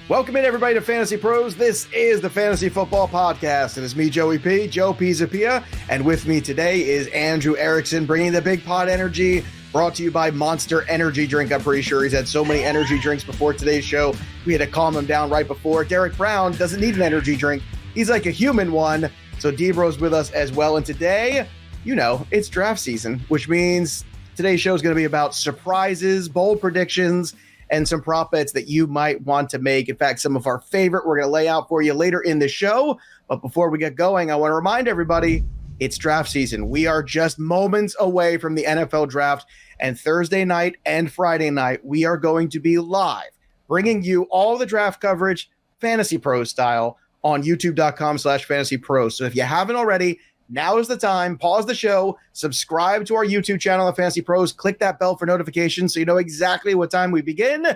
Welcome in, everybody, to Fantasy Pros. This is the Fantasy Football Podcast. It is me, Joey P, Joe Pizzapia, and with me today is Andrew Erickson, bringing the Big Pot Energy, brought to you by Monster Energy Drink. I'm pretty sure he's had so many energy drinks before today's show, we had to calm him down right before. Derek Brown doesn't need an energy drink. He's like a human one. So D-Bro's with us as well. And today, you know, it's draft season, which means today's show is going to be about surprises, bold predictions, and some prop bets that you might want to make. In fact, some of our favorite we're going to lay out for you later in the show. But before we get going, I want to remind everybody it's draft season. We are just moments away from the NFL draft, and Thursday night and Friday night, we are going to be live, bringing you all the draft coverage, Fantasy Pros style, on youtube.com/fantasypros. So if you haven't already, now is the time. Pause the show, subscribe to our YouTube channel at Fantasy Pros, click that bell for notifications so you know exactly what time we begin,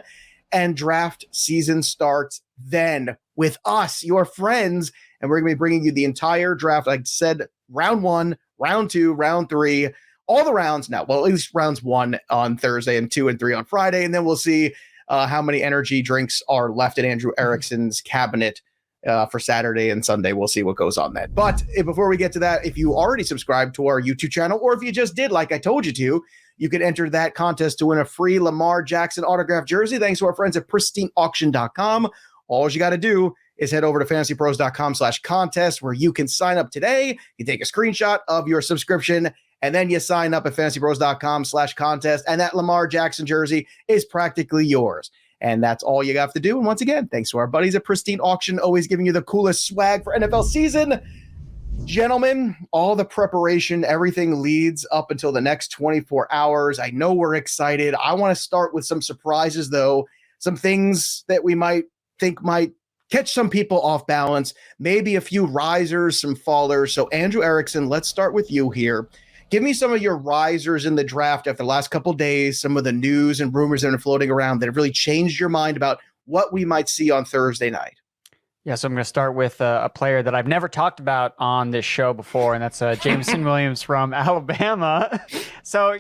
and draft season starts then with us, your friends, and we're going to be bringing you the entire draft. Like I said, round 1, round 2, round 3, all the rounds now. Well, at least rounds 1 on Thursday and 2 and 3 on Friday, and then we'll see how many energy drinks are left in Andrew Erickson's cabinet for Saturday and Sunday. We'll see what goes on then. But before we get to that, if you already subscribed to our YouTube channel, or if you just did, like I told you to, you can enter that contest to win a free Lamar Jackson autographed jersey, thanks to our friends at PristineAuction.com. All you got to do is head over to FantasyPros.com/contest, where you can sign up today. You take a screenshot of your subscription, and then you sign up at FantasyPros.com/contest, and that Lamar Jackson jersey is practically yours. And that's all you have to do. And once again, thanks to our buddies at Pristine Auction, always giving you the coolest swag for NFL season. Gentlemen, all the preparation, everything leads up until the next 24 hours. I know we're excited. I want to start with some surprises, though. Some things that we might think might catch some people off balance. Maybe a few risers, some fallers. So Andrew Erickson, let's start with you here. Give me some of your risers in the draft after the last couple of days, some of the news and rumors that are floating around that have really changed your mind about what we might see on Thursday night. Yeah, so I'm going to start with a player that I've never talked about on this show before, and that's Jameson Williams from Alabama. So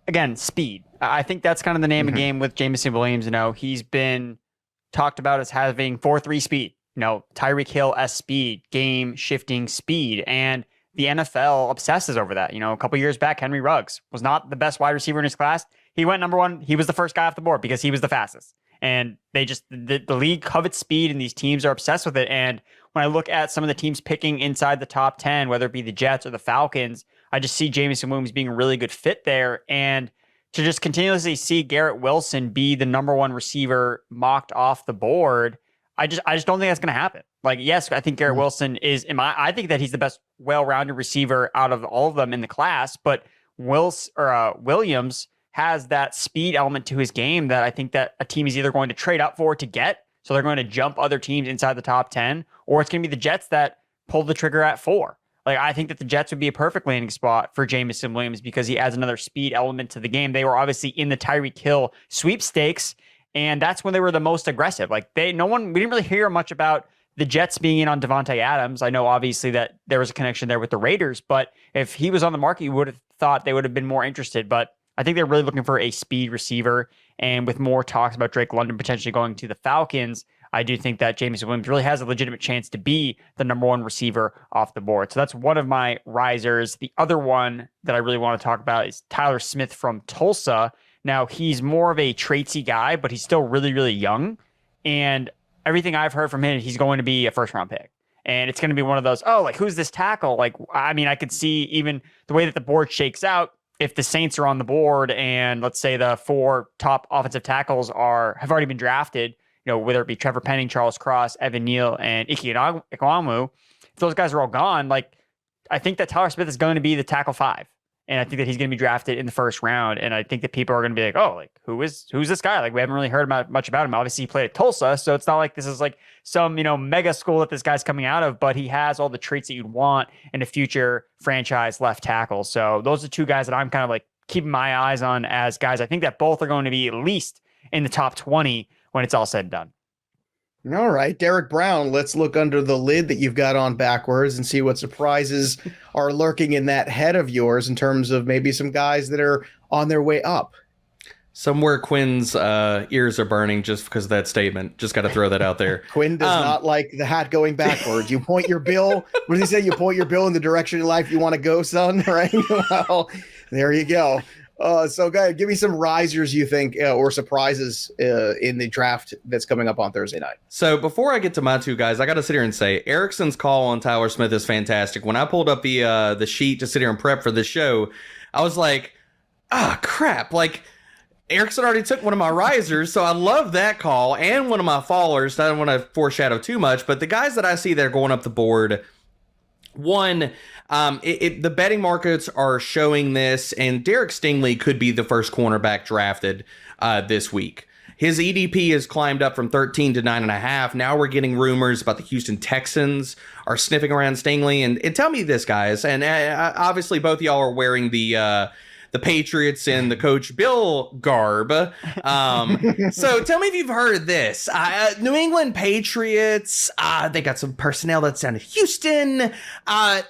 again, speed. I think that's kind of the name of the game with Jameson Williams. You know, he's been talked about as having 4.3 speed, you know, Tyreek Hill-esque speed, game-shifting speed, and the NFL obsesses over that. You know, a couple years back, Henry Ruggs was not the best wide receiver in his class. He went number 1. He was the first guy off the board because he was the fastest. And they just, the league covets speed, and these teams are obsessed with it. And when I look at some of the teams picking inside the top 10, whether it be the Jets or the Falcons, I just see Jameson Williams being a really good fit there. And to just continuously see Garrett Wilson be the number 1 receiver mocked off the board, I just don't think that's going to happen. Like, yes, I think Garrett Wilson is, I think that he's the best well-rounded receiver out of all of them in the class, but Williams has that speed element to his game that I think that a team is either going to trade up for to get, so they're going to jump other teams inside the top 10, or it's going to be the Jets that pull the trigger at 4. Like, I think that the Jets would be a perfect landing spot for Jameson Williams because he adds another speed element to the game. They were obviously in the Tyreek Hill sweepstakes, and that's when they were the most aggressive. Like, we didn't really hear much about the Jets being in on Devontae Adams. I know obviously that there was a connection there with the Raiders, but if he was on the market, you would have thought they would have been more interested. But I think they're really looking for a speed receiver. And with more talks about Drake London potentially going to the Falcons, I do think that Jameson Williams really has a legitimate chance to be the number 1 receiver off the board. So that's one of my risers. The other one that I really want to talk about is Tyler Smith from Tulsa. Now, he's more of a traitsy guy, but he's still really, really young. And everything I've heard from him, he's going to be a first-round pick. And it's going to be one of those, who's this tackle? Like, I mean, I could see even the way that the board shakes out, if the Saints are on the board and let's say the 4 top offensive tackles have already been drafted, you know, whether it be Trevor Penning, Charles Cross, Evan Neal, and Ike Ekwonu, if those guys are all gone, like, I think that Tyler Smith is going to be the tackle 5. And I think that he's going to be drafted in the first round. And I think that people are going to be like, who's this guy? Like, we haven't really heard much about him. Obviously, he played at Tulsa, so it's not like this is like some, mega school that this guy's coming out of, but he has all the traits that you'd want in a future franchise left tackle. So those are 2 guys that I'm kind of like keeping my eyes on as guys. I think that both are going to be at least in the top 20 when it's all said and done. All right, Derek Brown, let's look under the lid that you've got on backwards and see what surprises are lurking in that head of yours in terms of maybe some guys that are on their way up. Somewhere Quinn's ears are burning just because of that statement. Just got to throw that out there. Quinn does not like the hat going backwards. You point your bill. What does he say? You point your bill in the direction in life you want to go, son. Right? Well, there you go. So, guys, give me some risers you think or surprises in the draft that's coming up on Thursday night. So before I get to my two guys, I got to sit here and say Erickson's call on Tyler Smith is fantastic. When I pulled up the sheet to sit here and prep for this show, I was like, crap. Like, Erickson already took one of my risers, so I love that call, and one of my fallers. I don't want to foreshadow too much, but the guys that I see there going up the board, one, the betting markets are showing this, and Derek Stingley could be the first cornerback drafted this week. His EDP has climbed up from 13 to 9.5. Now we're getting rumors about the Houston Texans are sniffing around Stingley. And tell me this, guys, and obviously both of y'all are wearing the Patriots and the Coach Bill garb. So tell me if you've heard this. New England Patriots, they got some personnel that's down in Houston.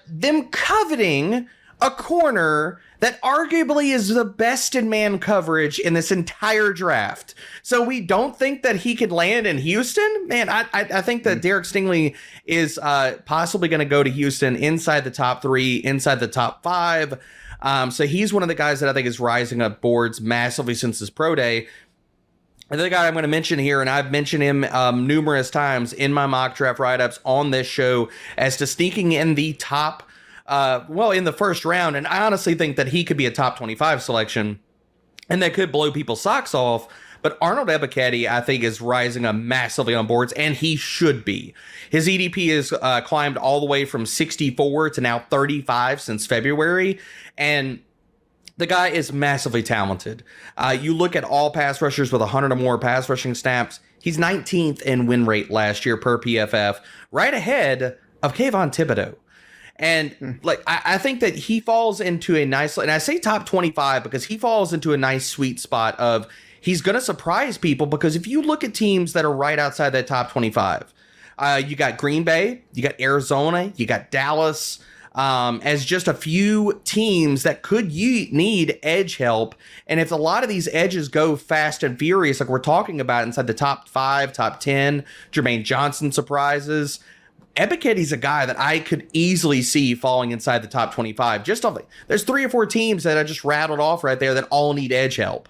Them coveting a corner that arguably is the best in man coverage in this entire draft. So we don't think that he could land in Houston? Man, I think that Derek Stingley is possibly going to go to Houston inside the top 3, inside the top 5. So he's one of the guys that I think is rising up boards massively since his pro day. Another guy I'm going to mention here, and I've mentioned him numerous times in my mock draft write-ups on this show as to sneaking in the top, in the first round. And I honestly think that he could be a top 25 selection, and that could blow people's socks off. But Arnold Ebiketie, I think, is rising up massively on boards, and he should be. His EDP has climbed all the way from 64 to now 35 since February, and the guy is massively talented. You look at all pass rushers with 100 or more pass rushing snaps, he's 19th in win rate last year per PFF, right ahead of Kayvon Thibodeau. And I think that he falls into a nice, and I say top 25 because he falls into a nice sweet spot of he's going to surprise people, because if you look at teams that are right outside that top 25, you got Green Bay, you got Arizona, you got Dallas, as just a few teams that could need edge help. And if a lot of these edges go fast and furious, like we're talking about inside the top 5, top 10, Jermaine Johnson surprises, Ebiketie's a guy that I could easily see falling inside the top 25. There's 3 or 4 teams that I just rattled off right there that all need edge help.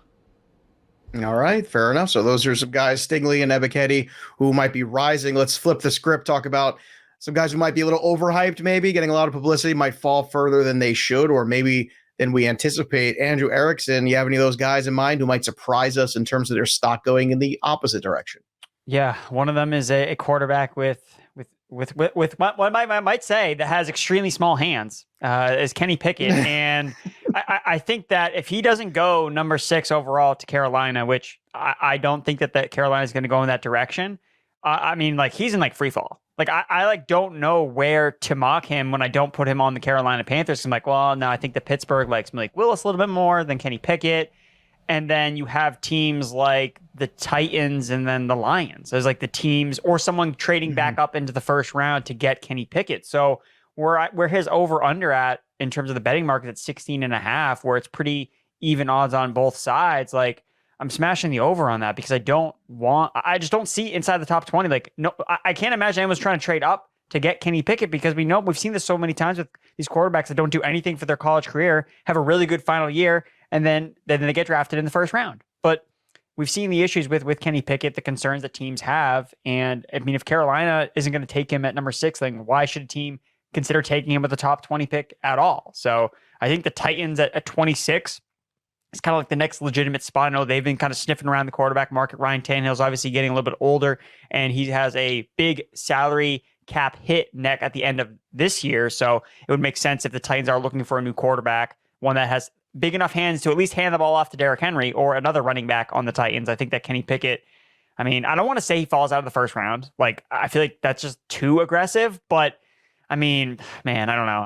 All right, fair enough. So those are some guys, Stingley and Ebiketie, who might be rising. Let's flip the script, talk about some guys who might be a little overhyped, maybe getting a lot of publicity, might fall further than they should, or maybe than we anticipate. Andrew Erickson, you have any of those guys in mind who might surprise us in terms of their stock going in the opposite direction? Yeah, one of them is a quarterback with what I might say that has extremely small hands, is Kenny Pickett. And I think that if he doesn't go number 6 overall to Carolina, which I don't think that Carolina is going to go in that direction. I mean, like, he's in free fall. Like, I don't know where to mock him when I don't put him on the Carolina Panthers. I'm like, well, no, I think that Pittsburgh likes Malik Willis a little bit more than Kenny Pickett. And then you have teams like the Titans and then the Lions. There's like the teams or someone trading back up into the first round to get Kenny Pickett. So where his over under at in terms of the betting market at 16.5, where it's pretty even odds on both sides. Like, I'm smashing the over on that because I just don't see inside the top 20. Like, no, I can't imagine anyone's trying to trade up to get Kenny Pickett, because we've seen this so many times with these quarterbacks that don't do anything for their college career, have a really good final year, and then they get drafted in the first round. But we've seen the issues with Kenny Pickett, the concerns that teams have. And I mean, if Carolina isn't going to take him at number 6, then why should a team consider taking him with the top 20 pick at all? So I think the Titans at 26 is kind of like the next legitimate spot. I know they've been kind of sniffing around the quarterback market. Ryan Tannehill's obviously getting a little bit older, and he has a big salary cap hit neck at the end of this year. So it would make sense if the Titans are looking for a new quarterback, one that has big enough hands to at least hand the ball off to Derrick Henry or another running back on the Titans. I think that Kenny Pickett, I mean, I don't want to say he falls out of the first round. Like, I feel like that's just too aggressive, but I mean, man, I don't know.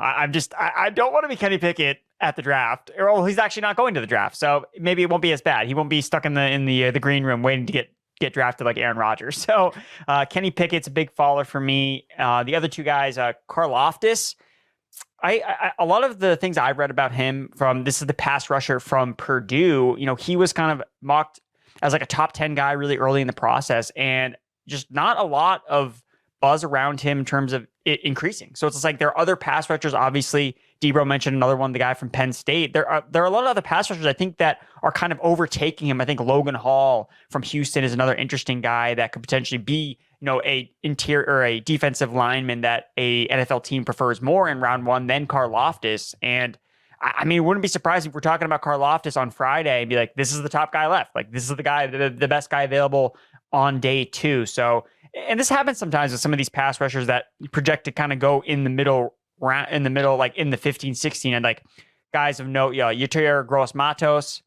I don't want to be Kenny Pickett at the draft. Or he's actually not going to the draft, so maybe it won't be as bad. He won't be stuck in the green room waiting to get drafted like Aaron Rodgers. So Kenny Pickett's a big faller for me. The other two guys, Karlaftis, A lot of the things I've read about him this is the pass rusher from Purdue, he was kind of mocked as like a top 10 guy really early in the process, and just not a lot of buzz around him in terms of it increasing. So it's just like there are other pass rushers. Obviously, Debro mentioned another one, the guy from Penn State. There are a lot of other pass rushers I think that are kind of overtaking him. I think Logan Hall from Houston is another interesting guy that could potentially be, a interior or a defensive lineman that a NFL team prefers more in round one than Karlaftis. And I mean, it wouldn't be surprising if we're talking about Karlaftis on Friday and be like, this is the top guy left. Like, this is the guy, the best guy available on day two. So, and this happens sometimes with some of these pass rushers that project to kind of go in the middle, like in the 15, 16, and like guys of note, Yetur Gross-Matos,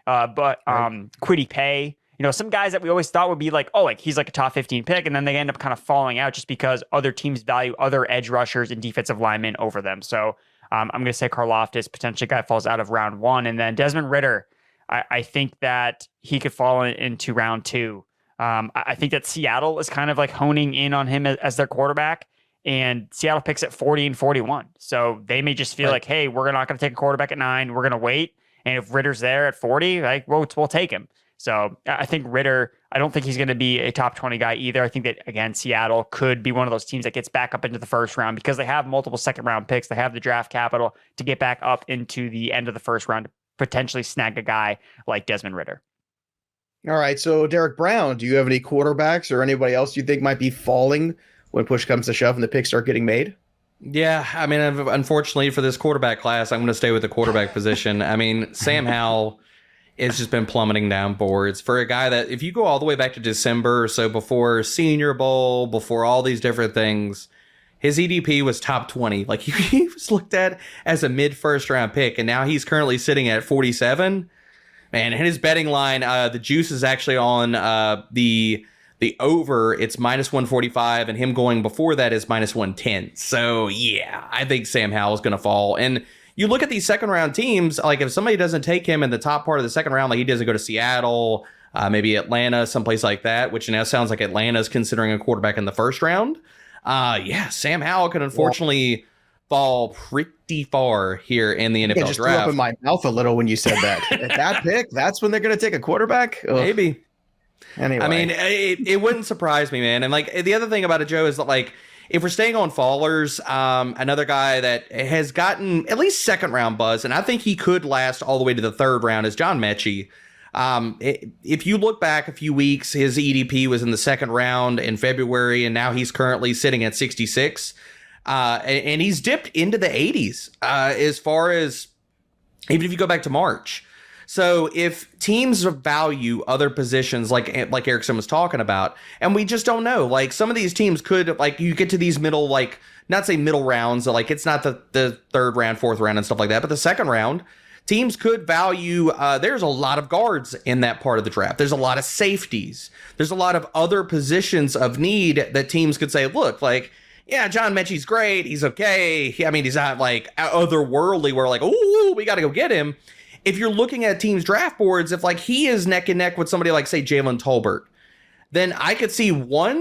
Quiddy Pay, some guys that we always thought would be like, oh, like he's like a top 15 pick. And then they end up kind of falling out just because other teams value other edge rushers and defensive linemen over them. So I'm going to say Karlaftis, potentially guy falls out of round one. And then Desmond Ridder, I think that he could fall into round two. I think that Seattle is kind of like honing in on him as their quarterback, and Seattle picks at 40 and 41. So they may just feel like, hey, we're not going to take a quarterback at 9. We're going to wait. And if Ritter's there at 40, like, we'll take him. So I think Ridder, I don't think he's going to be a top 20 guy either. I think that, again, Seattle could be one of those teams that gets back up into the first round because they have multiple second round picks. They have the draft capital to get back up into the end of the first round to potentially snag a guy like Desmond Ridder. All right. So Derek Brown, do you have any quarterbacks or anybody else you think might be falling when push comes to shove and the picks start getting made? Yeah, I mean, unfortunately for this quarterback class, I'm going to stay with the quarterback position. I mean, Sam Howell has just been plummeting down boards for a guy that, if you go all the way back to December or so, before Senior Bowl, before all these different things, his EDP was top 20. Like, he was looked at as a mid-first round pick, and now he's currently sitting at 47. Man, and his betting line, the juice is actually on the over. It's minus 145, and him going before that is minus 110. So, yeah, I think Sam Howell is going to fall. And you look at these second round teams, like if somebody doesn't take him in the top part of the second round, like he doesn't go to Seattle, maybe Atlanta, someplace like that, which now sounds like Atlanta's considering a quarterback in the first round. Sam Howell could unfortunately fall pretty far here in the NFL just draft. threw up in my mouth a little when you said that. At that pick, that's when they're going to take a quarterback? Ugh. Maybe. Anyway. I mean, it wouldn't surprise me, man. And like the other thing about it, Joe, is that like, if we're staying on fallers, another guy that has gotten at least second round buzz, and I think he could last all the way to the third round, is John Metchie. If you look back a few weeks, his EDP was in the second round in February, and now he's currently sitting at 66. And he's dipped into the 80s as far as even if you go back to March. So if teams value other positions like Erickson was talking about, and we just don't know, like some of these teams could, like you get to these middle, like not say middle rounds, like it's not the third round, fourth round and stuff like that, but the second round, teams could value, there's a lot of guards in that part of the draft. There's a lot of safeties. There's a lot of other positions of need that teams could say, look, like, yeah, John Metchie's great. He's okay. I mean, he's not like otherworldly where like, oh, we got to go get him. If you're looking at teams' draft boards, if like he is neck and neck with somebody like, say, Jalen Tolbert, then I could see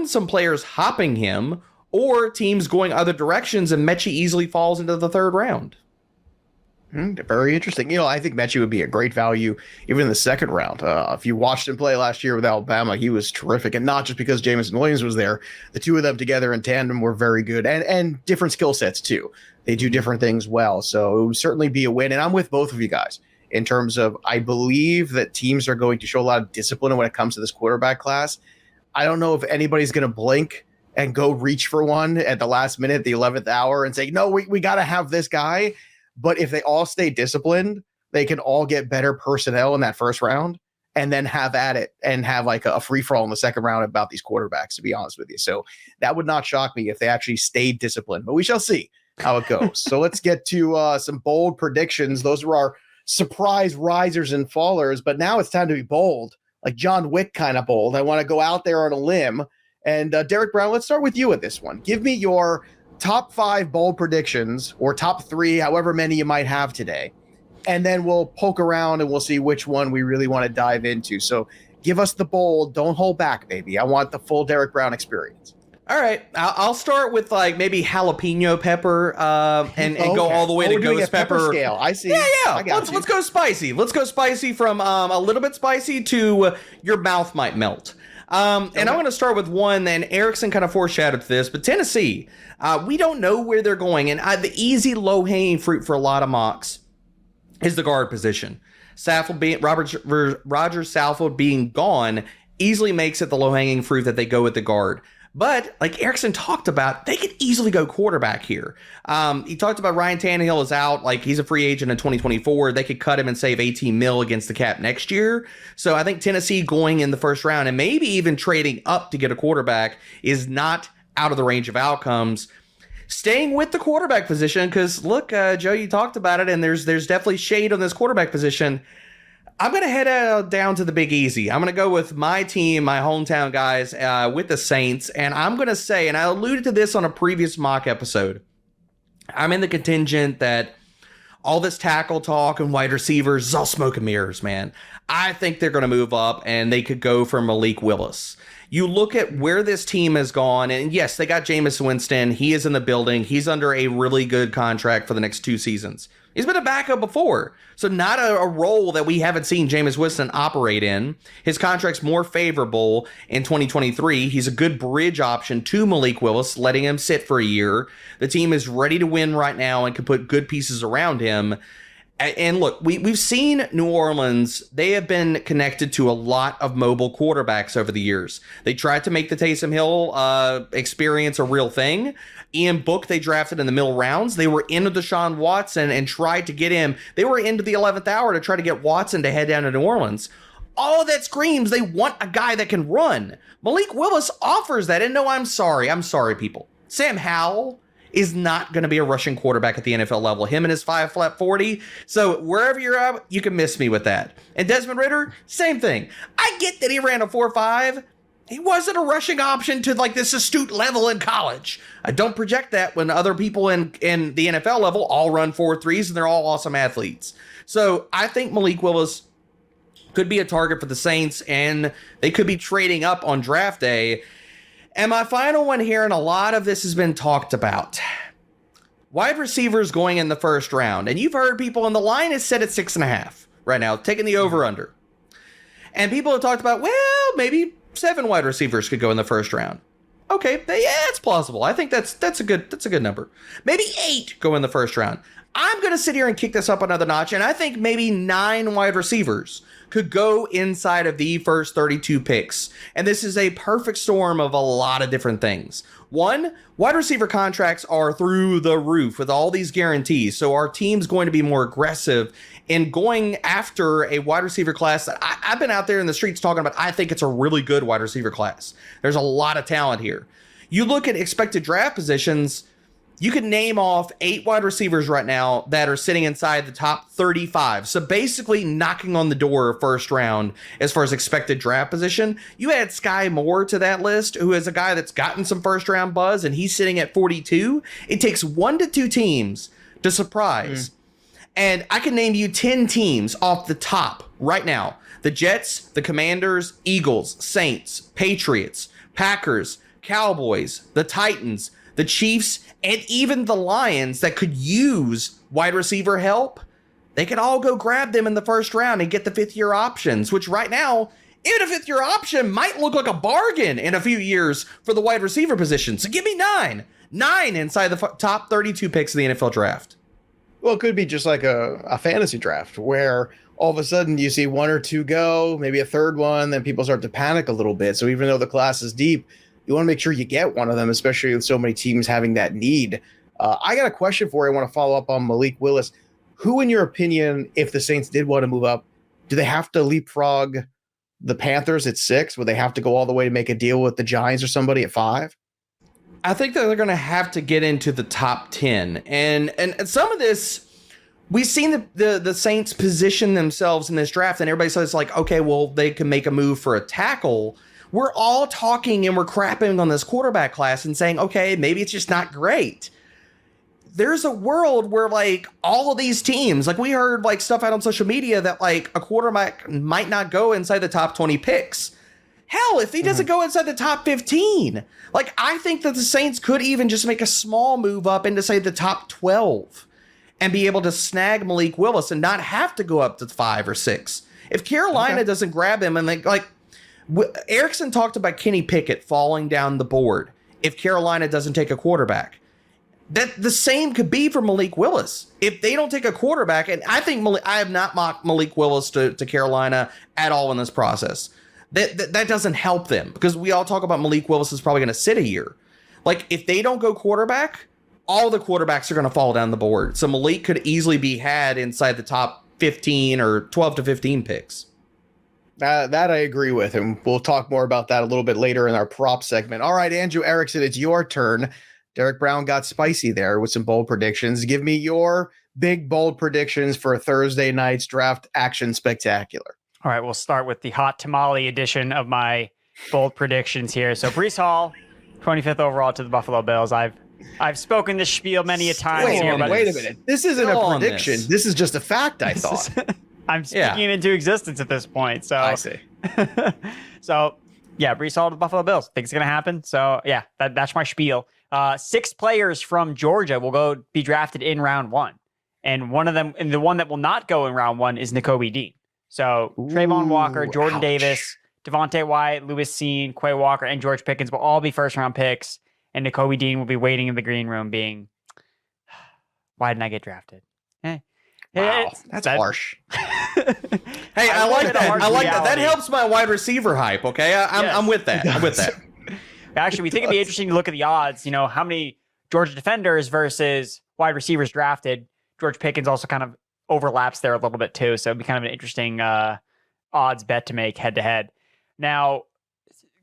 some players hopping him, or teams going other directions, and Metchie easily falls into the third round. Very interesting. I think Metchie would be a great value even in the second round. If you watched him play last year with Alabama, he was terrific. And not just because Jameson Williams was there. The two of them together in tandem were very good, and different skill sets too. They do different things well. So it would certainly be a win. And I'm with both of you guys in terms of, I believe that teams are going to show a lot of discipline when it comes to this quarterback class. I don't know if anybody's going to blink and go reach for one at the last minute, the 11th hour, and say, no, we got to have this guy. But if they all stay disciplined, they can all get better personnel in that first round and then have at it and have like a free-for-all in the second round about these quarterbacks, to be honest with you. So that would not shock me if they actually stayed disciplined, but we shall see how it goes. So let's get to some bold predictions. Those were our surprise risers and fallers, but now it's time to be bold, like John Wick kind of bold. I want to go out there on a limb. And Derek Brown, let's start with you with this one. Give me your top 5 bold predictions, or top 3, however many you might have today. And then we'll poke around and we'll see which one we really want to dive into. So give us the bold. Don't hold back, baby. I want the full Derek Brown experience. All right, I'll start with like maybe jalapeno pepper, and go all the way to ghost pepper scale. I see. Yeah. Let's go spicy. Let's go spicy from a little bit spicy to your mouth might melt. And I'm going to start with one, and Erickson kind of foreshadowed this, but Tennessee, we don't know where they're going, and the easy low-hanging fruit for a lot of mocks is the guard position. Roger Saffold being gone easily makes it the low-hanging fruit that they go with the guard. But like Erickson talked about, they could easily go quarterback here. He talked about Ryan Tannehill is out, like he's a free agent in 2024. They could cut him and save 18 mil against the cap next year. So I think Tennessee going in the first round and maybe even trading up to get a quarterback is not out of the range of outcomes. Staying with the quarterback position, because look, Joe, you talked about it, and there's definitely shade on this quarterback position. I'm going to head down to the Big Easy. I'm going to go with my team, my hometown guys, with the Saints. And I'm going to say, and I alluded to this on a previous mock episode, I'm in the contingent that all this tackle talk and wide receivers is all smoke and mirrors, man. I think they're going to move up, and they could go for Malik Willis. You look at where this team has gone, and yes, they got Jameson Winston. He is in the building. He's under a really good contract for the next 2 seasons. He's been a backup before, so not a role that we haven't seen Jameis Winston operate in. His contract's more favorable in 2023. He's a good bridge option to Malik Willis, letting him sit for a year. The team is ready to win right now and can put good pieces around him. And look, we've seen New Orleans. They have been connected to a lot of mobile quarterbacks over the years. They tried to make the Taysom Hill experience a real thing. Ian Book, they drafted in the middle rounds. They were into Deshaun Watson and tried to get him. They were into the 11th hour to try to get Watson to head down to New Orleans. All of that screams they want a guy that can run. Malik Willis offers that. And no, I'm sorry, people. Sam Howell is not going to be a rushing quarterback at the NFL level. Him and his 5 40. So wherever you're at, you can miss me with that. And Desmond Ridder, same thing. I get that he ran a 4.5. He wasn't a rushing option to like this astute level in college. I don't project that when other people in the NFL level all run 4.3s and they're all awesome athletes. So I think Malik Willis could be a target for the Saints, and they could be trading up on draft day. And my final one here, and a lot of this has been talked about. Wide receivers going in the first round. And you've heard people, and the line is set at 6.5 right now, taking the over-under. And people have talked about, well, maybe 7 wide receivers could go in the first round. Okay, yeah, it's plausible. I think that's a good number. Maybe 8 go in the first round. I'm going to sit here and kick this up another notch, and I think maybe 9 wide receivers could go inside of the first 32 picks. And this is a perfect storm of a lot of different things. One, wide receiver contracts are through the roof with all these guarantees. So our team's going to be more aggressive in going after a wide receiver class that I've been out there in the streets talking about. I think it's a really good wide receiver class. There's a lot of talent here. You look at expected draft positions, you can name off 8 wide receivers right now that are sitting inside the top 35. So basically knocking on the door of first round as far as expected draft position. You add Sky Moore to that list, who is a guy that's gotten some first round buzz, and he's sitting at 42. It takes 1 to 2 teams to surprise. And I can name you 10 teams off the top right now. The Jets, the Commanders, Eagles, Saints, Patriots, Packers, Cowboys, the Titans, the Chiefs, and even the Lions that could use wide receiver help. They could all go grab them in the first round and get the 5th-year options, which right now, even a 5th-year option might look like a bargain in a few years for the wide receiver position. So give me 9. 9 inside the top 32 picks of the NFL draft. Well, it could be just like a fantasy draft where all of a sudden you see 1 or 2 go, maybe a 3rd one, then people start to panic a little bit. So even though the class is deep, you want to make sure you get one of them, especially with so many teams having that need. I got a question for you. I want to follow up on Malik Willis. Who, in your opinion, if the Saints did want to move up, do they have to leapfrog the Panthers at 6? Would they have to go all the way to make a deal with the Giants or somebody at 5? I think that they're going to have to get into the top 10. And some of this, we've seen the Saints position themselves in this draft, and everybody says like, okay, well, they can make a move for a tackle. We're all talking and we're crapping on this quarterback class and saying, okay, maybe it's just not great. There's a world where like all of these teams, like we heard like stuff out on social media that like a quarterback might not go inside the top 20 picks. Hell, if he doesn't go inside the top 15, like I think that the Saints could even just make a small move up into say the top 12 and be able to snag Malik Willis and not have to go up to 5 or 6. If Carolina doesn't grab him and they like Erickson talked about Kenny Pickett falling down the board if Carolina doesn't take a quarterback. That the same could be for Malik Willis if they don't take a quarterback. And I think I have not mocked Malik Willis to Carolina at all in this process. That doesn't help them because we all talk about Malik Willis is probably going to sit a year. Like if they don't go quarterback, all the quarterbacks are going to fall down the board. So Malik could easily be had inside the top 15 or 12 to 15 picks. That I agree with, and we'll talk more about that a little bit later in our prop segment. All right, Andrew Erickson, it's your turn. Derek Brown got spicy there with some bold predictions. Give me your big bold predictions for Thursday night's draft action spectacular. All right, we'll start with the hot tamale edition of my bold predictions here. So Breece Hall, 25th overall to the Buffalo Bills. I've spoken this spiel many a time. Wait a minute. This isn't a prediction. This is just a fact, I thought. I'm speaking into existence at this point. So I see. So, yeah, Breece Hall to the Buffalo Bills. Think it's going to happen. So, yeah, that's my spiel. 6 players from Georgia will be drafted in round 1. And one of them, and the one that will not go in round 1 is Nakobe Dean. So Trayvon Walker, Jordan Davis, Devontae Wyatt, Lewis Cine, Quay Walker, and George Pickens will all be first-round picks. And Nakobe Dean will be waiting in the green room being, why didn't I get drafted? Wow, that's harsh. Hey, I like that. I like that. That helps my wide receiver hype, okay? I'm with that. I'm with that. Actually, we think it'd be interesting to look at the odds. You know, how many Georgia defenders versus wide receivers drafted. George Pickens also kind of overlaps there a little bit too. So it'd be kind of an interesting odds bet to make head-to-head. Now,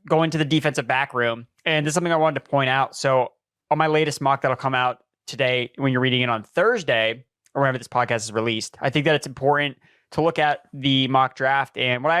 going to the defensive back room, and this is something I wanted to point out. So on my latest mock that'll come out today when you're reading it on Thursday, or whenever this podcast is released, I think that it's important to look at the mock draft. And what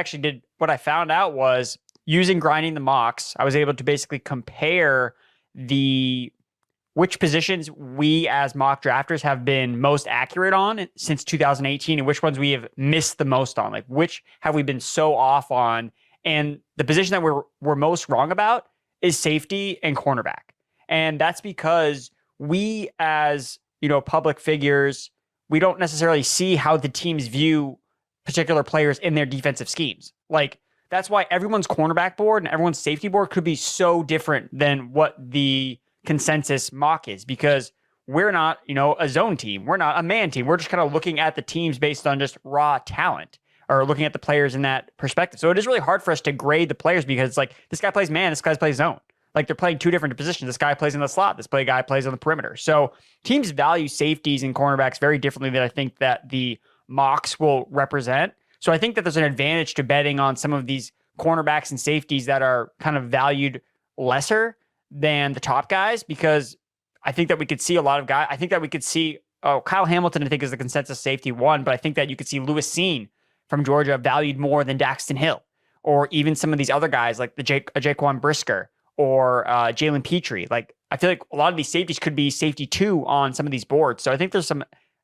I found out was using grinding the mocks, I was able to basically compare which positions we as mock drafters have been most accurate on since 2018 and which ones we have missed the most on. Like which have we been so off on? And the position that we're most wrong about is safety and cornerback. And that's because we as, public figures, we don't necessarily see how the teams view particular players in their defensive schemes. Like, that's why everyone's cornerback board and everyone's safety board could be so different than what the consensus mock is, because we're not, a zone team. We're not a man team. We're just kind of looking at the teams based on just raw talent or looking at the players in that perspective. So it is really hard for us to grade the players because it's like, this guy plays man, this guy plays zone. Like they're playing 2 different positions. This guy plays in the slot. This guy plays on the perimeter. So teams value safeties and cornerbacks very differently than I think that the mocks will represent. So I think that there's an advantage to betting on some of these cornerbacks and safeties that are kind of valued lesser than the top guys, because I think that we could see a lot of guys. I think that we could see Kyle Hamilton, I think, is the consensus safety 1, but I think that you could see Lewis Cine from Georgia valued more than Daxton Hill, or even some of these other guys like the Jaquan Brisker or Jalen Petrie. Like, I feel like a lot of these safeties could be safety 2 on some of these boards. So I think there's some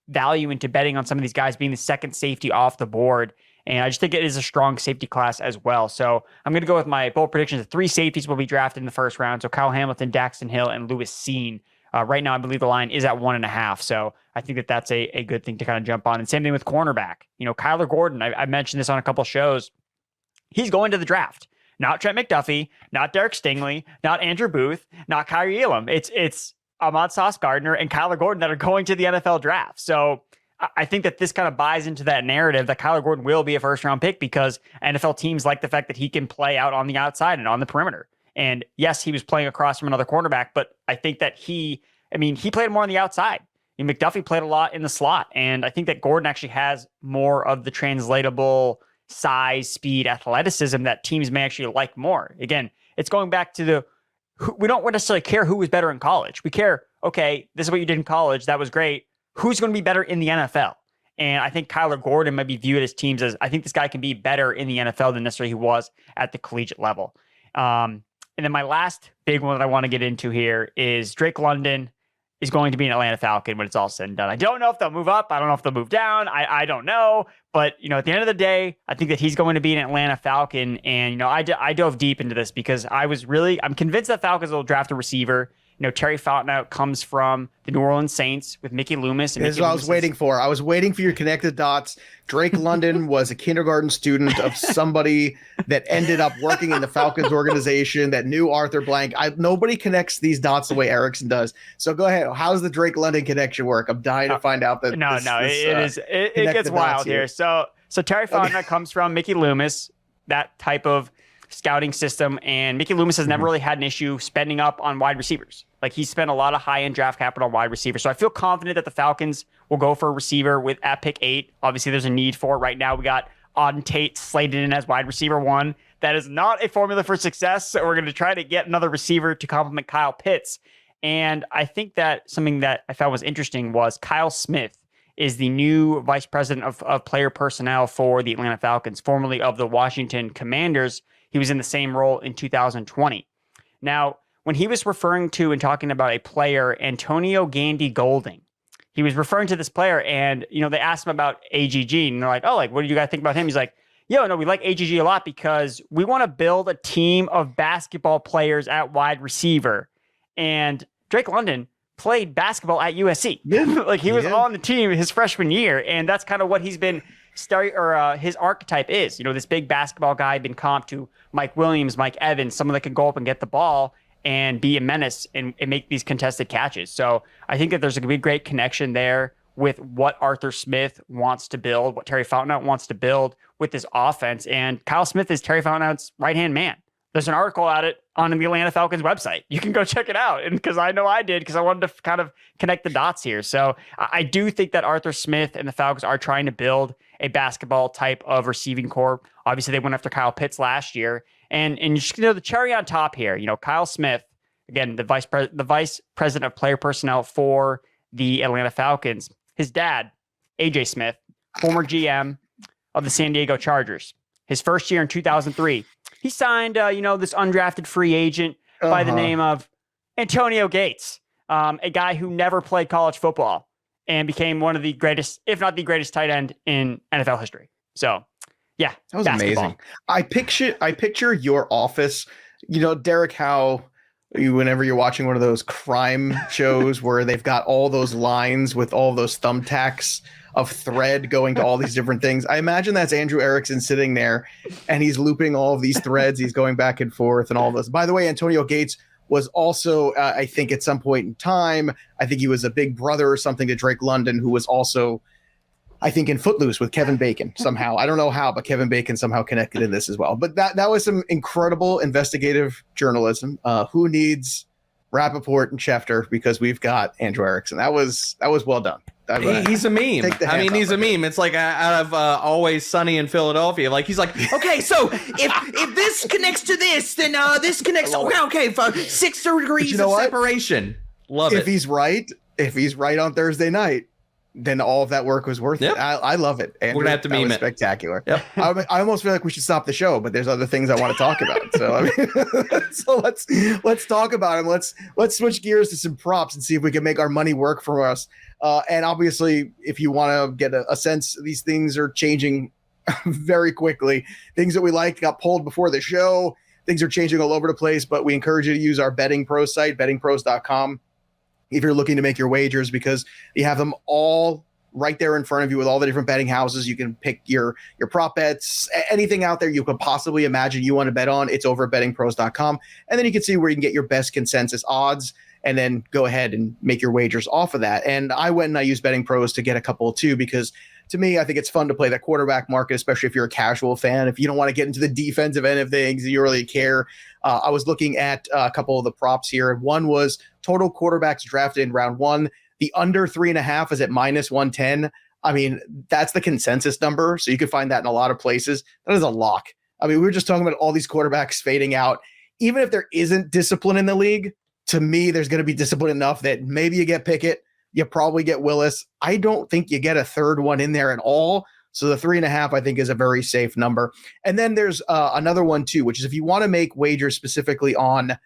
value into betting on some of these guys being the second safety off the board. And I just think it is a strong safety class as well. So I'm going to go with my bold predictions. 3 safeties will be drafted in the first round. So Kyle Hamilton, Daxton Hill, and Lewis Cine. Right now, I believe the line is at 1.5. So I think that that's a good thing to kind of jump on. And same thing with cornerback. Kyler Gordon, I mentioned this on a couple of shows. He's going to the draft. Not Trent McDuffie, not Derek Stingley, not Andrew Booth, not Kyrie Elam. It's Ahmad Sauce Gardner and Kyler Gordon that are going to the NFL draft. So I think that this kind of buys into that narrative that Kyler Gordon will be a first-round pick because NFL teams like the fact that he can play out on the outside and on the perimeter. And yes, he was playing across from another cornerback, but I think that he played more on the outside. McDuffie played a lot in the slot, and I think that Gordon actually has more of the translatable size, speed, athleticism that teams may actually like more. Again, it's going back to we don't necessarily care who was better in college. We care, okay, this is what you did in college. That was great. Who's going to be better in the NFL? And I think Kyler Gordon might be viewed as teams as, I think this guy can be better in the NFL than necessarily he was at the collegiate level. And then my last big one that I want to get into here is Drake London. is going to be an Atlanta Falcon when it's all said and done. I don't know if they'll move up. I don't know if they'll move down. I don't know. But, at the end of the day, I think that he's going to be an Atlanta Falcon. And, I dove deep into this because I'm convinced that Falcons will draft a receiver. Terry Fontenot comes from the New Orleans Saints with Mickey Loomis. And this is what I was waiting for. I was waiting for you to connect the dots. Drake London was a kindergarten student of somebody that ended up working in the Falcons organization that knew Arthur Blank. Nobody connects these dots the way Erickson does. So go ahead. How's the Drake London connection work? I'm dying to find out that. It gets wild here. So Terry Fontenot comes from Mickey Loomis, that type of scouting system, and Mickey Loomis has never really had an issue spending up on wide receivers. Like, he spent a lot of high-end draft capital on wide receivers. So I feel confident that the Falcons will go for a receiver at pick 8. Obviously, there's a need for it. Right now, we got Auden Tate slated in as wide receiver 1. That is not a formula for success. So we're going to try to get another receiver to complement Kyle Pitts. And I think that something that I found was interesting was Kyle Smith is the new vice president of player personnel for the Atlanta Falcons, formerly of the Washington Commanders. He was in the same role in 2020. Now, when he was referring to and talking about a player, Antonio Gandy Golding, he was referring to this player, and they asked him about AGG, and they're like, "Oh, what do you guys think about him?" He's like, "Yo, no, we like AGG a lot because we want to build a team of basketball players at wide receiver." And Drake London played basketball at USC. He was on the team his freshman year, and that's kind of what he's been his archetype is. This big basketball guy, been comped to Mike Williams, Mike Evans, someone that can go up and get the ball and be a menace and make these contested catches. So I think that there's going to be a great connection there with what Arthur Smith wants to build, what Terry Fontenot wants to build with this offense. And Kyle Smith is Terry Fontenot's right-hand man. There's an article on it on the Atlanta Falcons website. You can go check it out. And because I know I did, because I wanted to kind of connect the dots here. So I do think that Arthur Smith and the Falcons are trying to build a basketball type of receiving core. Obviously, they went after Kyle Pitts last year. And just the cherry on top here, Kyle Smith, again, the vice president of player personnel for the Atlanta Falcons. His dad, AJ Smith, former GM of the San Diego Chargers. His first year in 2003, he signed, this undrafted free agent by the name of Antonio Gates, a guy who never played college football and became one of the greatest, if not the greatest tight end in NFL history. So, yeah, that was amazing. I picture your office, Derek Howe, whenever you're watching one of those crime shows where they've got all those lines with all those thumbtacks of thread going to all these different things. I imagine that's Andrew Erickson sitting there and he's looping all of these threads. He's going back and forth and all this. By the way, Antonio Gates was also, I think at some point in time, I think he was a big brother or something to Drake London, who was also, I think, in Footloose with Kevin Bacon somehow. I don't know how, but Kevin Bacon somehow connected in this as well. But that was some incredible investigative journalism. Who needs Rappaport and Schefter, because we've got Andrew Erickson. That was well done. He's a meme. He's a meme. It's like out of Always Sunny in Philadelphia. Like, he's like, okay, so if this connects to this, then this connects. Okay, 6 degrees of separation. Love it. If he's right on Thursday night, then all of that work was worth it. I love it. Andrew, we're gonna have to meme it. Spectacular. Yep. I almost feel like we should stop the show, but there's other things I want to talk about. So so let's talk about them. Let's switch gears to some props and see if we can make our money work for us. And obviously, if you want to get a sense, these things are changing very quickly. Things that we like got pulled before the show. Things are changing all over the place, but we encourage you to use our betting pro site, bettingpros.com. If you're looking to make your wagers, because you have them all right there in front of you with all the different betting houses. You can pick your prop bets, anything out there you could possibly imagine you want to bet on. It's over at bettingpros.com. And then you can see where you can get your best consensus odds and then go ahead and make your wagers off of that. And I went and I used Betting Pros to get a couple too, because to me, I think it's fun to play that quarterback market, especially if you're a casual fan. If you don't want to get into the defensive end of things, you really care. I was looking at a couple of the props here. One was total quarterbacks drafted in round 1. The under 3.5 is at -110. I mean, that's the consensus number. So you can find that in a lot of places. That is a lock. I mean, we were just talking about all these quarterbacks fading out. Even if there isn't discipline in the league, to me, there's going to be discipline enough that maybe you get Pickett. You probably get Willis. I don't think you get a third one in there at all. So the 3.5, I think, is a very safe number. And then there's another one too, which is if you want to make wagers specifically on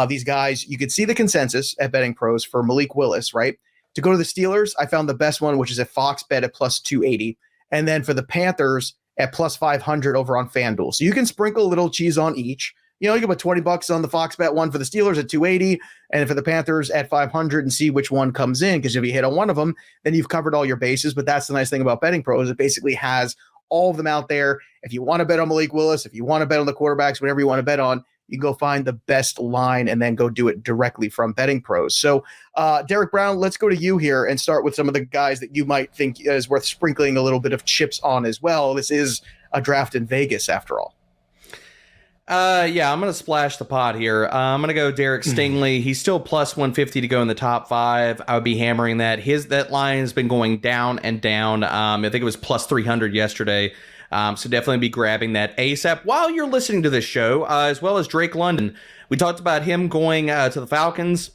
these guys, you could see the consensus at Betting Pros for Malik Willis, right? To go to the Steelers, I found the best one, which is a Fox bet at plus 280. And then for the Panthers at plus 500 over on FanDuel. So you can sprinkle a little cheese on each. You know, you can put $20 on the Fox bet one for the Steelers at 280 and for the Panthers at 500 and see which one comes in. Because if you hit on one of them, then you've covered all your bases. But that's the nice thing about Betting Pros. It basically has all of them out there. If you want to bet on Malik Willis, if you want to bet on the quarterbacks, whatever you want to bet on, you go find the best line and then go do it directly from Betting Pros. So, Derek Brown, let's go to you here and start with some of the guys that you might think is worth sprinkling a little bit of chips on as well. This is a draft in Vegas after all. Yeah, I'm going to splash the pot here. I'm going to go Derek Stingley. He's still plus 150 to go in the top 5. I would be hammering that. That line has been going down and down. I think it was plus 300 yesterday. So definitely be grabbing that ASAP while you're listening to this show, as well as Drake London. We talked about him going to the Falcons.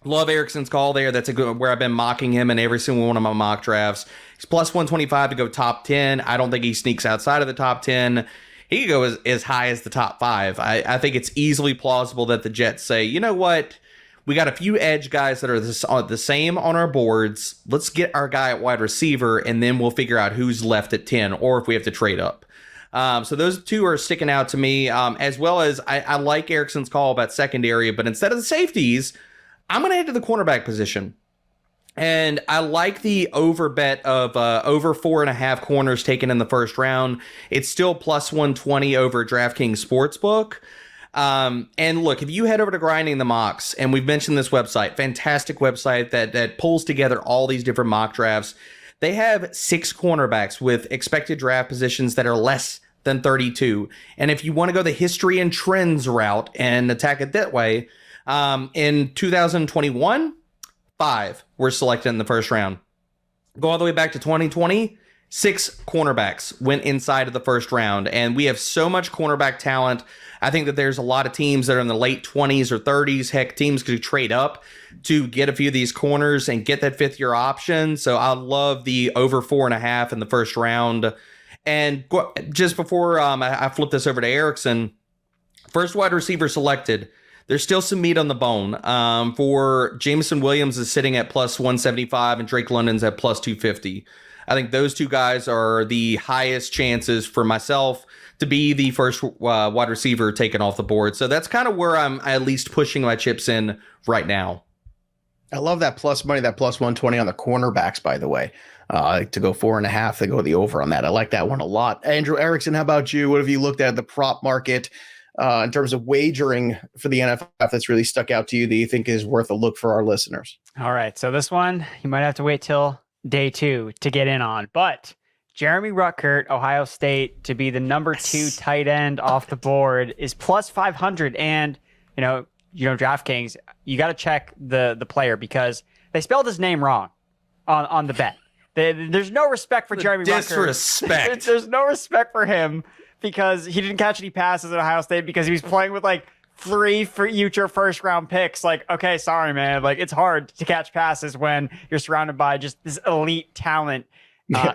Love Erickson's call there. That's where I've been mocking him in every single one of my mock drafts. He's plus 125 to go top 10. I don't think he sneaks outside of the top 10. He could go as high as the top 5. I think it's easily plausible that the Jets say, you know what? We got a few edge guys that are the same on our boards. Let's get our guy at wide receiver, and then we'll figure out who's left at 10 or if we have to trade up. So those two are sticking out to me, as well as I like Erickson's call about secondary, but instead of the safeties, I'm going to head to the cornerback position. And I like the over bet of over 4.5 corners taken in the first round. It's still plus 120 over DraftKings Sportsbook. And look, if you head over to Grinding the Mocks, and we've mentioned this website, fantastic website that pulls together all these different mock drafts. They have 6 cornerbacks with expected draft positions that are less than 32. And if you want to go the history and trends route and attack it that way, in 2021, 5 were selected in the first round. Go all the way back to 2020, 6 cornerbacks went inside of the first round. And we have so much cornerback talent. I think that there's a lot of teams that are in the late 20s or 30s. Heck, teams could trade up to get a few of these corners and get that 5th-year option. So I love the over 4.5 in the first round. And just before I flip this over to Erickson, first wide receiver selected. There's still some meat on the bone. For Jameson Williams is sitting at plus 175 and Drake London's at plus 250. I think those two guys are the highest chances for myself to be the first wide receiver taken off the board. So that's kind of where I'm at least pushing my chips in right now. I love that plus money, that plus 120 on the cornerbacks, by the way. To go 4.5, they go the over on that. I like that one a lot. Andrew Erickson, how about you? What have you looked at the prop market in terms of wagering for the NFL that's really stuck out to you that you think is worth a look for our listeners? All right. So this one, you might have to wait till day 2 to get in on. But Jeremy Ruckert, Ohio State, to be the number 2 tight end off the board is plus 500. And, you know, DraftKings, you got to check the player because they spelled his name wrong on the bet. There's no respect for Jeremy Ruckert. Disrespect. There's no respect for him because he didn't catch any passes at Ohio State because he was playing with like 3 future first round picks. Like, okay, sorry, man. Like, it's hard to catch passes when you're surrounded by just this elite talent.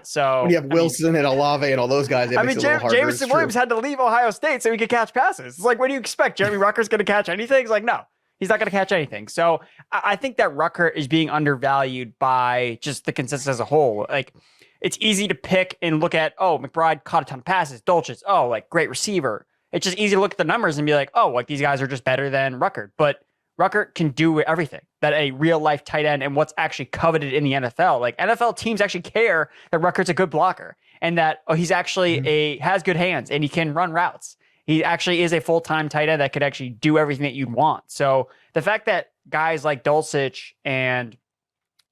So when you have Wilson and Olave and all those guys, Jameson Williams had to leave Ohio State so he could catch passes. It's like, what do you expect? Jeremy Ruckert's going to catch anything? It's like, no, he's not going to catch anything. So I think that Ruckert is being undervalued by just the consensus as a whole. Like, it's easy to pick and look at, oh, McBride caught a ton of passes. Dulcich, oh, like, great receiver. It's just easy to look at the numbers and be like, oh, like, these guys are just better than Ruckert. But Ruckert can do everything that a real-life tight end and what's actually coveted in the NFL. Like, NFL teams actually care that Ruckert's a good blocker and that he's actually has good hands and he can run routes. He actually is a full-time tight end that could actually do everything that you'd want. So the fact that guys like Dulcich and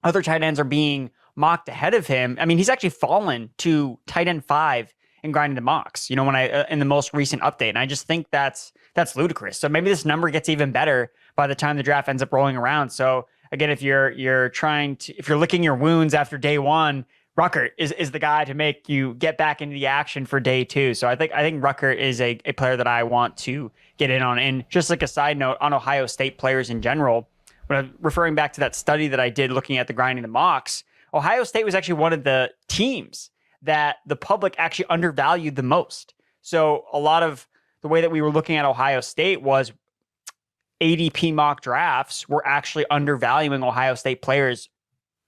other tight ends are being mocked ahead of him, I mean, he's actually fallen to tight end 5 in Grinding the Mocks, when in the most recent update. And I just think that's ludicrous. So maybe this number gets even better by the time the draft ends up rolling around. So again, if you're licking your wounds after day 1, Ruckert is the guy to make you get back into the action for day 2. So I think Ruckert is a player that I want to get in on. And just like a side note on Ohio State players in general, when I'm referring back to that study that I did looking at the Grinding the Mocks, Ohio State was actually one of the teams that the public actually undervalued the most. So a lot of the way that we were looking at Ohio State was ADP mock drafts were actually undervaluing Ohio State players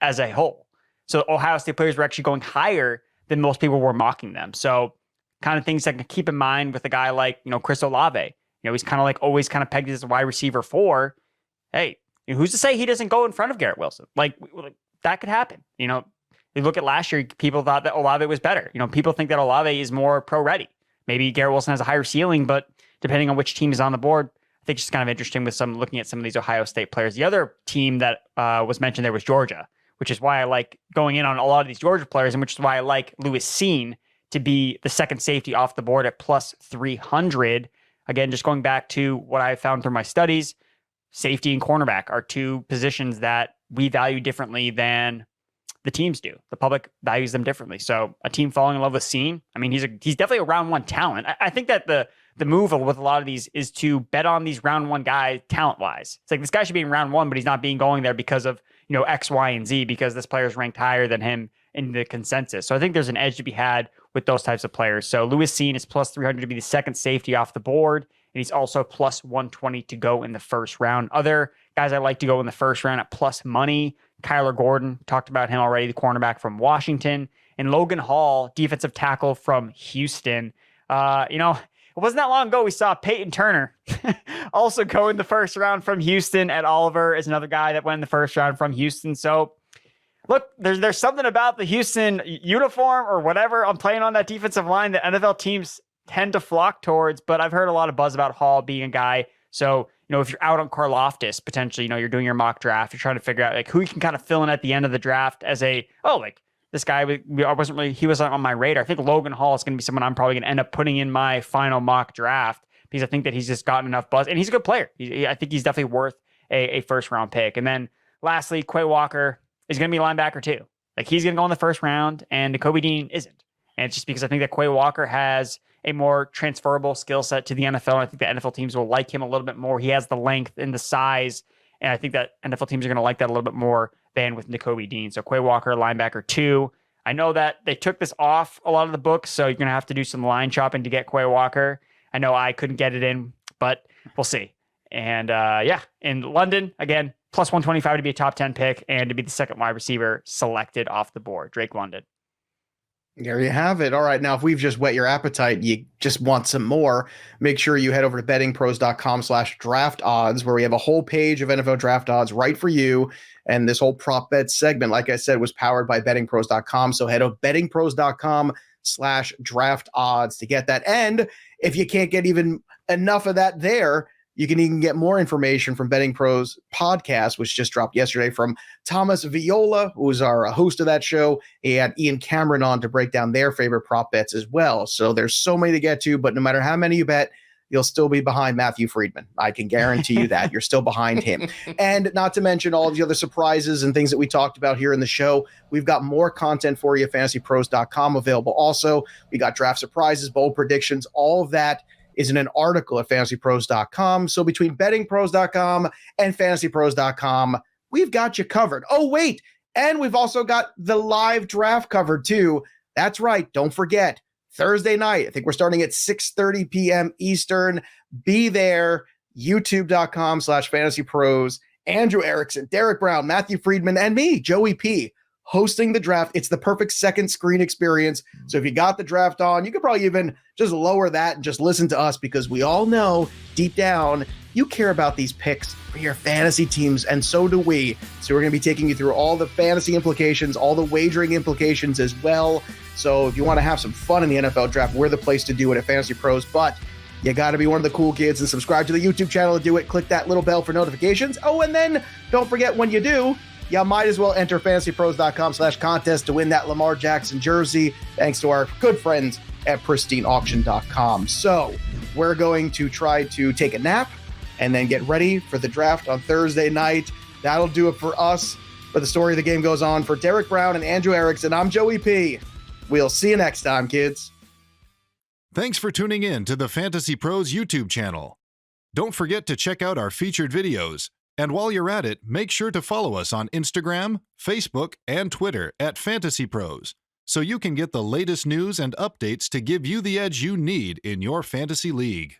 as a whole. So Ohio State players were actually going higher than most people were mocking them. So kind of things I can keep in mind with a guy like, Chris Olave. He's kind of like always kind of pegged as a wide receiver 4. Hey, who's to say he doesn't go in front of Garrett Wilson? Like that could happen. You look at last year, people thought that Olave was better. People think that Olave is more pro ready. Maybe Garrett Wilson has a higher ceiling, but depending on which team is on the board, I think it's just kind of interesting with looking at some of these Ohio State players. The other team that was mentioned there was Georgia, which is why I like going in on a lot of these Georgia players, and which is why I like Willis Cine to be the second safety off the board at plus 300. Again, just going back to what I found through my studies, safety and cornerback are two positions that we value differently than the teams do. The public values them differently. So a team falling in love with Cine, I mean, he's definitely a round 1 talent. I think that the move with a lot of these is to bet on these round 1 guys talent-wise. It's like this guy should be in round 1, but he's not going there because of X, Y, and Z, because this player is ranked higher than him in the consensus. So I think there's an edge to be had with those types of players. So Willis Cine is plus 300 to be the second safety off the board, and he's also plus 120 to go in the first round. Other guys I like to go in the first round at plus money: Kyler Gordon, talked about him already, the cornerback from Washington, and Logan Hall, defensive tackle from Houston. It wasn't that long ago we saw Peyton Turner also go in the first round from Houston. Ed Oliver is another guy that went in the first round from Houston. So look, there's something about the Houston uniform or whatever I'm playing on that defensive line that NFL teams tend to flock towards. But I've heard a lot of buzz about Hall being a guy. So, if you're out on Karlaftis, potentially, you're doing your mock draft, you're trying to figure out like who you can kind of fill in at the end of the draft as this guy, he wasn't on my radar. I think Logan Hall is going to be someone I'm probably going to end up putting in my final mock draft because I think that he's just gotten enough buzz, and he's a good player. I think he's definitely worth a first round pick. And then lastly, Quay Walker is going to be a linebacker too. Like he's going to go in the first round, and Nakobe Dean isn't. And it's just because I think that Quay Walker has a more transferable skill set to the NFL. I think the NFL teams will like him a little bit more. He has the length and the size, and I think that NFL teams are going to like that a little bit more than with Nakobe Dean. So Quay Walker, linebacker 2. I know that they took this off a lot of the books, so you're going to have to do some line shopping to get Quay Walker. I know I couldn't get it in, but we'll see. And in London, again, plus 125 to be a top 10 pick and to be the second wide receiver selected off the board, Drake London. There you have it. All right. Now, if we've just whet your appetite, you just want some more, make sure you head over to bettingpros.com/draft odds, where we have a whole page of NFL draft odds right for you. And this whole prop bet segment, like I said, was powered by bettingpros.com. So head over to bettingpros.com/draft odds to get that. And if you can't get even enough of that there, you can even get more information from Betting Pros podcast, which just dropped yesterday, from Thomas Viola, who was our host of that show. He had Ian Cameron on to break down their favorite prop bets as well. So there's so many to get to, but no matter how many you bet, you'll still be behind Matthew Friedman. I can guarantee you that. You're still behind him. And not to mention all of the other surprises and things that we talked about here in the show. We've got more content for you at fantasypros.com available. Also, we got draft surprises, bold predictions, all of that is in an article at fantasypros.com. So between bettingpros.com and fantasypros.com, we've got you covered. Oh, wait. And we've also got the live draft covered too. That's right. Don't forget, Thursday night, I think we're starting at 6:30 p.m. Eastern. Be there, youtube.com/fantasypros. Andrew Erickson, Derek Brown, Matthew Friedman, and me, Joey P., hosting the draft. It's the perfect second screen experience. So if you got the draft on, you could probably even just lower that and just listen to us, because we all know deep down you care about these picks for your fantasy teams, and so do we. So we're going to be taking you through all the fantasy implications, all the wagering implications as well. So if you want to have some fun in the NFL draft, we're the place to do it at Fantasy Pros. But you got to be one of the cool kids and subscribe to the YouTube channel to do it. Click that little bell for notifications. Oh, and then don't forget, when you do, you might as well enter fantasypros.com/contest to win that Lamar Jackson jersey, thanks to our good friends at pristineauction.com. So we're going to try to take a nap and then get ready for the draft on Thursday night. That'll do it for us. But the story of the game goes on. For Derek Brown and Andrew Erickson, I'm Joey P. We'll see you next time, kids. Thanks for tuning in to the Fantasy Pros YouTube channel. Don't forget to check out our featured videos. And while you're at it, make sure to follow us on Instagram, Facebook, and Twitter at Fantasy Pros, so you can get the latest news and updates to give you the edge you need in your fantasy league.